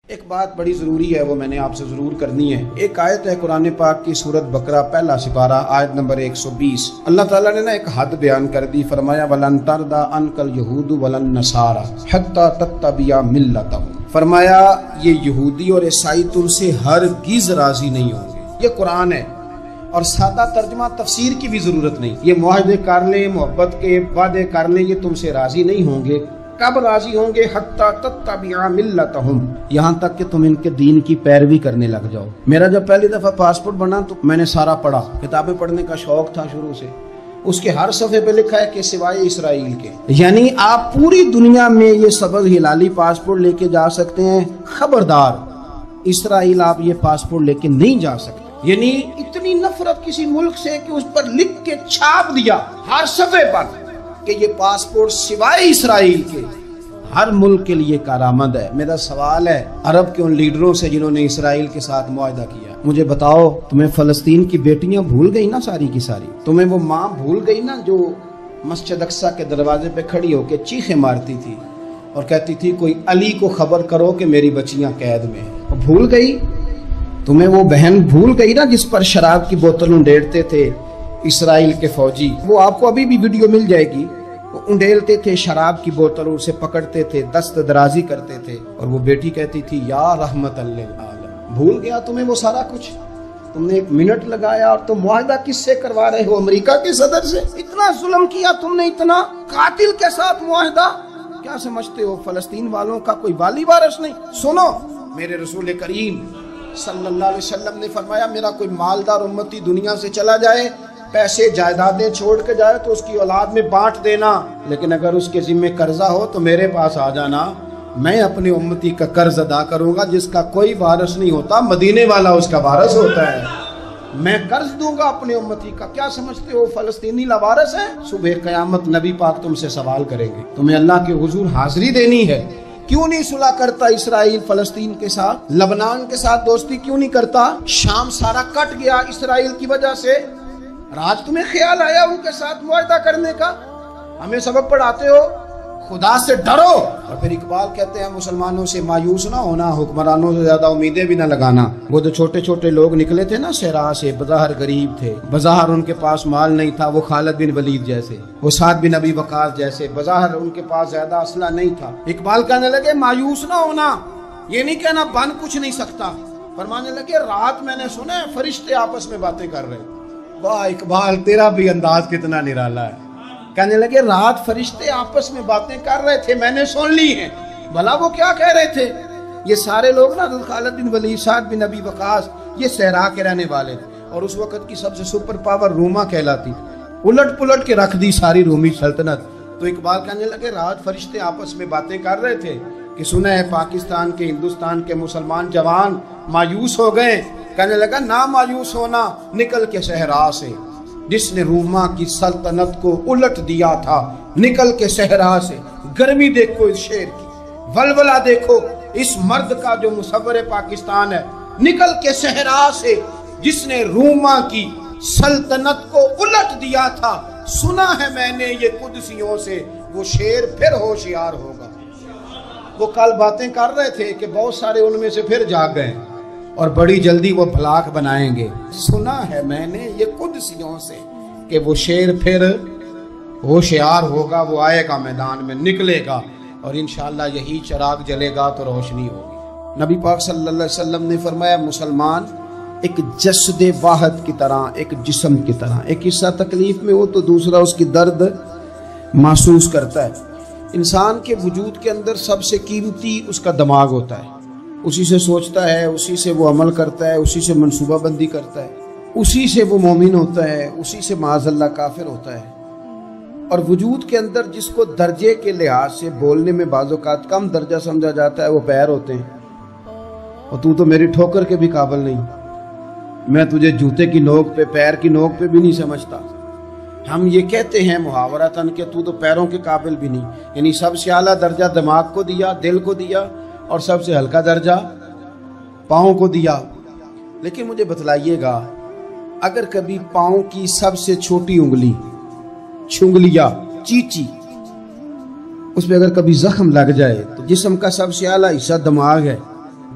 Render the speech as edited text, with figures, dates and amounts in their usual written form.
ایک بات بڑی ضروری ہے، وہ میں نے آپ سے ضرور کرنی ہے۔ ایک آیت ہے قرآن پاک کی سورت بقرہ پہلا سپارہ آیت نمبر 120۔ اللہ تعالیٰ نے ایک حد بیان کر دی، فرمایا وَلَن تَرْضَىٰ عَنْكَ الْيَهُودُ وَلَا النَّصَارَىٰ حَتَّىٰ تَتَّبِعَ مِلَّتَهُمْ۔ فرمایا یہ یہودی اور عیسائی تم سے ہرگز راضی نہیں ہوں گے۔ یہ قرآن ہے اور سادہ ترجمہ تفسیر کی بھی ضرورت نہیں۔ یہ معاہدے کر لیں، محبت کے وعدے کر لیں، یہ تم سے راضی نہیں ہوں گے۔ کب راضی ہوں گے؟ حتی تتبع ملتہم، یہاں تک کہ تم ان کے دین کی پیروی کرنے لگ جاؤ۔ میرا جب پہلی دفعہ پاسپورٹ بنا تو میں نے سارا پڑھا، کتابیں پڑھنے کا شوق تھا شروع سے۔ اس کے ہر صفحے پہ لکھا ہے کہ سوائے اسرائیل کے، یعنی آپ پوری دنیا میں یہ سبز ہلالی پاسپورٹ لے کے جا سکتے ہیں، خبردار اسرائیل آپ یہ پاسپورٹ لے کے نہیں جا سکتے۔ یعنی اتنی نفرت کسی ملک سے کہ اس پر لکھ کے چھاپ دیا ہر صفحے پر کہ یہ پاسپورٹ سوائے اسرائیل کے ہر ملک کے لیے کارآمد ہے۔ میرا سوال ہے عرب کے ان لیڈروں سے جنہوں نے اسرائیل کے ساتھ معاہدہ کیا، مجھے بتاؤ تمہیں فلسطین کی بیٹیاں بھول گئی نا ساری کی ساری؟ تمہیں وہ ماں بھول گئی نا جو مسجد اقصی کے دروازے پہ کھڑی ہو کے چیخیں مارتی تھی اور کہتی تھی کوئی علی کو خبر کرو کہ میری بچیاں قید میں ہیں؟ بھول گئی؟ تمہیں وہ بہن بھول گئی نا جس پر شراب کی بوتل انڈیڑتے تھے اسرائیل کے فوجی؟ وہ آپ کو ابھی بھی ویڈیو مل جائے گی۔ وہ انڈیلتے تھے شراب کی بوتل، اسے پکڑتے تھے، دست درازی کرتے تھے، اور وہ بیٹی کہتی تھی یا رحمت للعالم۔ بھول گیا تمہیں وہ سارا کچھ؟ تم نے ایک منٹ لگایا اور تم معاہدہ کس سے کروا رہے ہو؟ امریکہ کے صدر سے؟ اتنا ظلم کیا تم نے، اتنا قاتل کے ساتھ معاہدہ؟ کیا سمجھتے ہو فلسطین والوں کا کوئی والی وارث نہیں؟ سنو، میرے رسول کریم صلی اللہ علیہ وسلم نے فرمایا میرا کوئی مالدار امتی دنیا سے چلا جائے، پیسے جائیدادیں چھوڑ کے جائے تو اس کی اولاد میں بانٹ دینا، لیکن اگر اس کے ذمہ قرضہ ہو تو میرے پاس آ جانا، میں اپنے امتی کا قرض ادا کروں گا۔ جس کا کوئی وارث نہیں ہوتا مدینے والا اس کا وارث ہوتا ہے، میں قرض دوں گا اپنے امتی کا۔ کیا سمجھتے ہو فلسطینی لاوارث ہیں؟ صبح قیامت نبی پاک تم سے سوال کریں گے، تمہیں اللہ کے حضور حاضری دینی ہے۔ کیوں نہیں صلح کرتا اسرائیل فلسطین کے ساتھ؟ لبنان کے ساتھ دوستی کیوں نہیں کرتا؟ شام سارا کٹ گیا اسرائیل کی وجہ سے، آج تمہیں خیال آیا ان کے ساتھ معاہدہ کرنے کا؟ ہمیں سبق پڑھاتے ہو خدا سے ڈرو۔ اور پھر اقبال کہتے ہیں مسلمانوں سے مایوس نہ ہونا، حکمرانوں سے زیادہ امیدیں بھی نہ لگانا۔ وہ جو چھوٹے چھوٹے لوگ نکلے تھے نا صحرا سے، بظاہر غریب تھے، بظاہر ان کے پاس مال نہیں تھا، وہ خالد بن ولید جیسے، وہ سعد بن ابی وقاص جیسے، بظاہر ان کے پاس زیادہ اسلحہ نہیں تھا۔ اقبال کہنے لگے مایوس نہ ہونا، یہ نہیں کہنا بن کچھ نہیں سکتا، فرمانے لگے رات میں نے سنا ہے فرشتے آپس میں باتیں کر رہے۔ واہ اقبال، تیرا بھی انداز کتنا نرالا ہے۔ کہنے لگے رات فرشتے آپس میں باتیں کر رہے تھے، میں نے سن لی ہیں۔ بھلا وہ کیا کہہ رہے تھے؟ یہ سارے لوگ نا خالد بن ولید، سعد بن ابی وقاص، یہ صحرا کے رہنے والے تھے، اور اس وقت کی سب سے سپر پاور روما کہلاتی تھی، الٹ پلٹ کے رکھ دی ساری رومی سلطنت۔ تو اقبال کہنے لگے رات فرشتے آپس میں باتیں کر رہے تھے کہ سنا ہے پاکستان کے، ہندوستان کے مسلمان جوان مایوس ہو گئے۔ کہنے لگا نہ مایوس ہونا، نکل کے صحرا سے، جس نے روما کی سلطنت کو الٹ دیا تھا، نکل کے صحرا سے۔ گرمی دیکھو اس شیر کی، ولولہ دیکھو اس مرد کا جو مصور پاکستان ہے، نکل کے صحرا سے جس نے روما کی سلطنت کو الٹ دیا تھا، سنا ہے میں نے یہ قدسیوں سے، وہ شیر پھر ہوشیار ہوگا۔ وہ کل باتیں کر رہے تھے کہ بہت سارے ان میں سے پھر جاگ گئے اور بڑی جلدی وہ بلاک بنائیں گے۔ سنا ہے میں نے یہ قدسیوں سے کہ وہ شیر پھر ہوشیار ہوگا، وہ آئے گا میدان میں، نکلے گا، اور انشاءاللہ یہی چراغ جلے گا تو روشنی ہوگی۔ نبی پاک صلی اللہ علیہ وسلم نے فرمایا مسلمان ایک جسد واحد کی طرح، ایک جسم کی طرح، ایک حصہ تکلیف میں ہو تو دوسرا اس کی درد محسوس کرتا ہے۔ انسان کے وجود کے اندر سب سے قیمتی اس کا دماغ ہوتا ہے، اسی سے سوچتا ہے، اسی سے وہ عمل کرتا ہے، اسی سے منصوبہ بندی کرتا ہے، اسی سے وہ مومن ہوتا ہے، اسی سے معاذ اللہ کافر ہوتا ہے۔ اور وجود کے اندر جس کو درجے کے لحاظ سے بولنے میں بعض اوقات کم درجہ سمجھا جاتا ہے وہ پیر ہوتے ہیں۔ اور تو میری ٹھوکر کے بھی قابل نہیں، میں تجھے جوتے کی نوک پہ، پیر کی نوک پہ بھی نہیں سمجھتا۔ ہم یہ کہتے ہیں محاورتاً کہ تو پیروں کے قابل بھی نہیں، یعنی سب سے اعلیٰ درجہ دماغ کو دیا، دل کو دیا، اور سب سے ہلکا درجہ پاؤں کو دیا۔ لیکن مجھے بتلائیے گا اگر کبھی پاؤں کی سب سے چھوٹی انگلی، چھنگلیا، چیچی، اس پہ اگر کبھی زخم لگ جائے تو جسم کا سب سے اعلیٰ حصہ دماغ ہے،